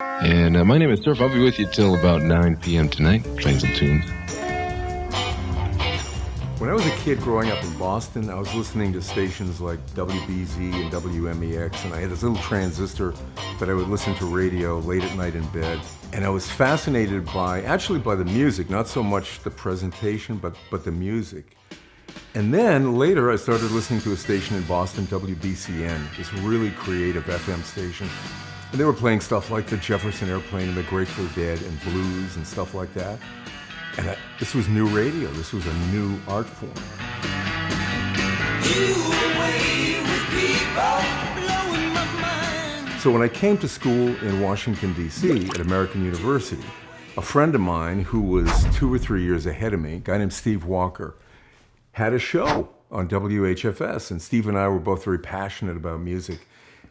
And my name is Cerphe. I'll be with you till about 9 p.m. tonight, playing some tunes. When I was a kid growing up in Boston, I was listening to stations like WBZ and WMEX, and I had this little transistor that I would listen to radio late at night in bed. And I was fascinated by the music, not so much the presentation, but the music. And then later I started listening to a station in Boston, WBCN, this really creative FM station. And they were playing stuff like the Jefferson Airplane and the Grateful Dead and blues and stuff like that. And this was new radio. This was a new art form. So when I came to school in Washington, D.C. at American University, a friend of mine who was 2 or 3 years ahead of me, a guy named Steve Walker, had a show on WHFS. And Steve and I were both very passionate about music.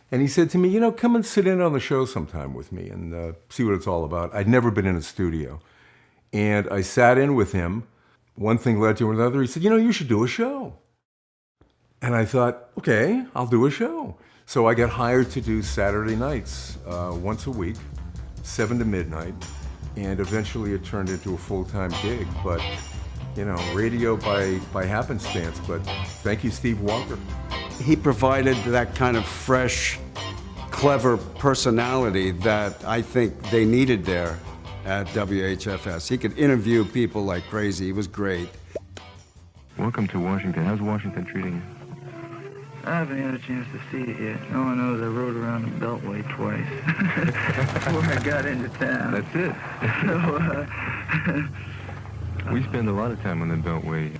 And he said to me, come and sit in on the show sometime with me and see what it's all about. I'd never been in a studio. And I sat in with him. One thing led to another. He said, you should do a show. And I thought, okay, I'll do a show. So I got hired to do Saturday nights once a week, 7 to midnight. And eventually it turned into a full-time gig. But, radio by happenstance. But thank you, Steve Walker. He provided that kind of fresh, clever personality that I think they needed there at WHFS. He could interview people like crazy. He was great. Welcome to Washington. How's Washington treating you? I haven't had a chance to see it yet. All I know is I rode around the Beltway twice before I got into town. That's it. We spend a lot of time on the Beltway.